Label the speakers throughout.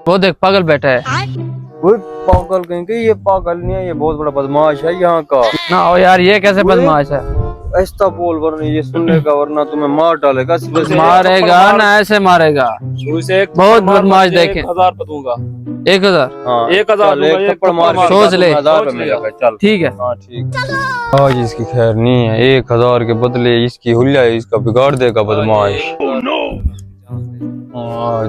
Speaker 1: वो देख पागल बैठा है।
Speaker 2: वो पागल कहेंगे, ये पागल नहीं है, ये बहुत बड़ा बदमाश है यहाँ का।
Speaker 1: ना ओ यार, ये कैसे बदमाश है?
Speaker 2: ऐसा बोल वरना ये सुनेगा, वरना तुम्हें मार डालेगा।
Speaker 1: मारेगा ना, ऐसे मारेगा। बहुत बदमाश देखे।
Speaker 3: 1000 पे दूंगा।
Speaker 1: 1000?
Speaker 2: हाँ
Speaker 3: 1000 दूंगा,
Speaker 2: थप्पड़ मार के
Speaker 1: सोच ले।
Speaker 2: 1000 पे मिलेगा। चल
Speaker 1: ठीक है।
Speaker 2: हाँ ठीक। आज इसकी खैर नहीं है, 1000 के बदले इसकी हुलिया इसका बिगाड़ देगा बदमाश।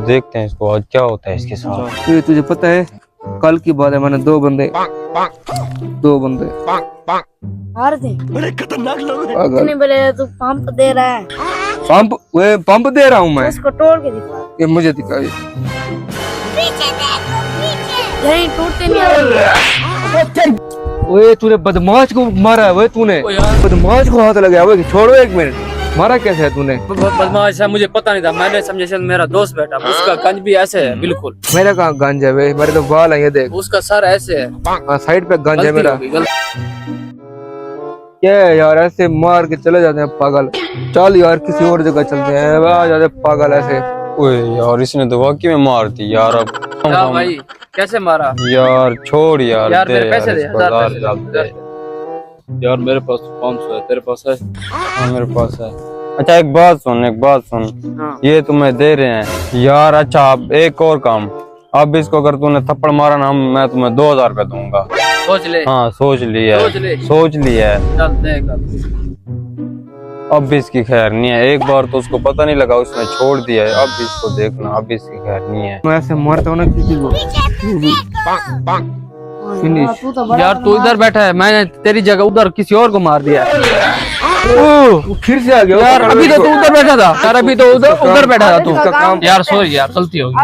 Speaker 2: देखते हैं इसको आज क्या होता है इसके साथ।
Speaker 4: तो तुझे पता है कल की बात है, मैंने दो बंदे
Speaker 5: मार दे।
Speaker 3: बड़े खतरनाक लोग हैं।
Speaker 5: इतने बड़े तू पंप दे रहा है।
Speaker 4: पंप दे रहा हूँ मैं।
Speaker 5: उसको तोड़ के दिखा।
Speaker 4: ये मुझे दिखाई।
Speaker 5: यही टूटते नहीं।
Speaker 4: ओए तूने बदमाश को मारा है, तूने बदमाश को हाथ लगाया। वो छोड़ो, एक मिनट, मारा कैसे है तूने?
Speaker 1: बदमाश है, मुझे पता नहीं था। मैंने समझा शायद मेरा दोस्त बैठा, उसका गंज भी ऐसे है बिल्कुल।
Speaker 4: मेरा कहाँ गंज है वे? मेरे तो बाल है, ये देख।
Speaker 1: उसका सर ऐसे है।
Speaker 4: हाँ, साइड पे गंज है मेरा।
Speaker 1: गलती।
Speaker 4: क्या है यार, ऐसे मार के चले जाते हैं पागल। चल यार किसी और जगह चलते हैं, वहाँ जाते पागल ऐसे।
Speaker 2: ओए यार इसने तो वाकई में मार दी यार। अब
Speaker 1: क्या भाई, कैसे मारा?
Speaker 2: यार छोड़ यार,
Speaker 1: यार
Speaker 2: दे
Speaker 1: मेरे पैसे दे,
Speaker 2: इसको
Speaker 1: 1000
Speaker 2: 1000
Speaker 1: पैसे।
Speaker 3: यार मेरे पास 500 है, तेरे पास है?
Speaker 2: हाँ मेरे पास है। अच्छा एक बात सुन।
Speaker 1: हाँ।
Speaker 2: ये तुम्हें दे रहे हैं यार। अच्छा अब एक और काम, अब इसको अगर तूने थप्पड़ मारा ना, मैं तुम्हें 2000 रुपए दूंगा।
Speaker 1: सोच ले।
Speaker 2: हाँ सोच लिया है।
Speaker 1: चल देगा।
Speaker 2: अब भी इसकी खैर नहीं है। एक बार तो उसको पता नहीं लगा, उसने छोड़ दिया है। अब भी इसको देखना, अब भी इसकी खैर नहीं है।
Speaker 4: मैं ऐसे मारता हूँ ना किसी को।
Speaker 5: तू तो बड़ा
Speaker 1: यार तू इधर बैठा है, मैंने तेरी जगह उधर किसी और को मार दिया।
Speaker 4: फिर से आ गया
Speaker 1: यार अभी तो तू उधर बैठा था। यार अभी तो उधर बैठा था तू।
Speaker 4: उसका काम।
Speaker 1: यार सॉरी यार, गलती होगी।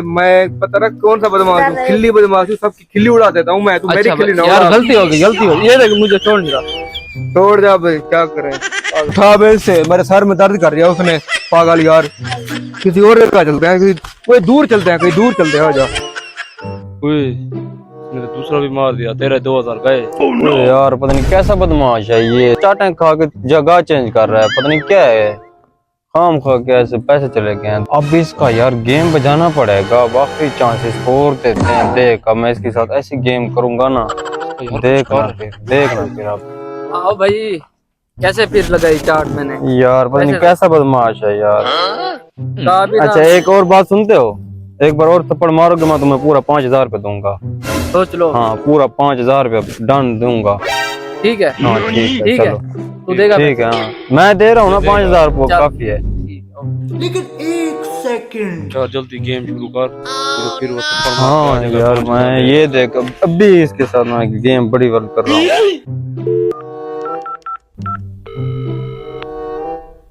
Speaker 4: मैं पता ना कौन सा बदमाश हूँ, खिल्ली बदमाश हूँ, सबकी खिल्ली उड़ा देता हूँ मैं। तू मेरी खिल्ली ना
Speaker 1: यार
Speaker 4: उड़ा।
Speaker 1: गलती होगी। ये देख मुझे छोड़ नहीं रहा।
Speaker 4: छोड़ जा भाई, क्या करें। उठा बे से, मेरे सर में दर्द कर दिया उसने, पागल यार। किसी और जगह चलते हैं, कोई दूर चलते हैं, कहीं दूर चलते हैं। जा
Speaker 3: मेरे दूसरा भी मार दिया, तेरे 2000 गए।
Speaker 2: ओए यार पता नहीं कैसा बदमाश है ये। चाटें खा के जगह चेंज कर रहा है, पता नहीं क्या है। खाम खा के ऐसे पैसे चले गए हैं। अब भी इसका यार गेम बजाना पड़ेगा, बाकी चांसेस और देते हैं। देख अब मैं इसके साथ ऐसी गेम करूंगा ना, देखना फिर अब।
Speaker 1: आओ भाई, कैसे फिर लगाई चाट मैंने।
Speaker 2: यार पता नहीं कैसा बदमाश है यार।
Speaker 1: अच्छा
Speaker 2: अच्छा एक और बात सुनते हो, एक बार और थप्पड़ मारोगे मैं तुम्हें पूरा 5000 रुपए दूंगा।
Speaker 1: सोच लो।
Speaker 2: हाँ पूरा 5000 रुपए डन दूंगा।
Speaker 1: ठीक है।
Speaker 2: हाँ ठीक है चलो।
Speaker 1: तू देगा?
Speaker 2: ठीक है हाँ मैं दे रहा हूँ ना 5000 रुपये, काफी है।
Speaker 3: यार जल्दी गेम शुरू कर, फिर वो थप्पड़ मार के आ
Speaker 2: हाँ
Speaker 3: जाएगा
Speaker 2: यार
Speaker 3: 5000।
Speaker 2: मैं ये देख अभी इसके साथ मैं गेम बड़ी वर्क कर रहा हूँ।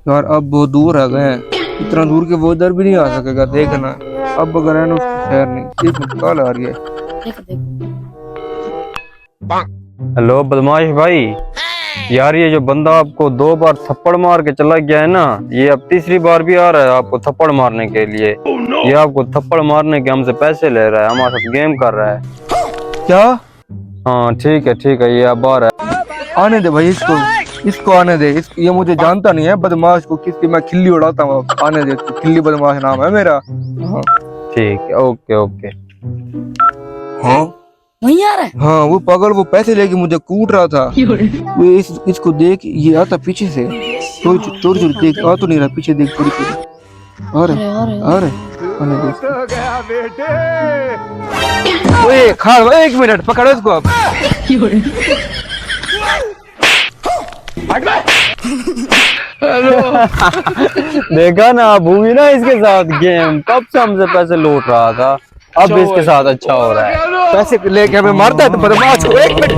Speaker 4: यार अब बहुत दूर आ गए हैं, इतना दूर के वो इधर भी नहीं आ सकेगा। देखना अब अगर है ना उसकी खैर नहीं। एक मिनट कॉल आ रही है।
Speaker 2: हेलो बदमाश भाई, यार ये जो बंदा आपको 2 बार थप्पड़ मार के चला गया है ना, ये अब तीसरी बार भी आ रहा है आपको थप्पड़ मारने के लिए। ये आपको थप्पड़ मारने के हमसे पैसे ले रहा है, हमारे साथ गेम कर रहा है।
Speaker 4: क्या?
Speaker 2: हाँ ठीक है ये अब आ रहा है।
Speaker 4: आने दे भाई इसको आने दे। ये मुझे जानता नहीं है बदमाश को, किसकी मैं खिल्ली उड़ाता हूँ। आने दे इसको, खिल्ली बदमाश नाम है मेरा। हाँ
Speaker 2: ठीक है ओके।
Speaker 4: हाँ
Speaker 5: वहीं आ रहा है।
Speaker 4: हाँ वो पागल वो पैसे लेके मुझे कूट रहा था। वो इसको देख, ये आता पीछे से चोरी देख, आ तो नहीं रहा, पीछे देख चोरी। अरे आने दे। ओए खा, एक मिनट पकड़ो इसको अब।
Speaker 2: देखा ना अब हुई ना इसके साथ गेम, कब से हमसे पैसे लूट रहा था, अब इसके साथ अच्छा हो रहा है।
Speaker 4: पैसे लेके हमें मारता है तो बदमाश। एक मिनट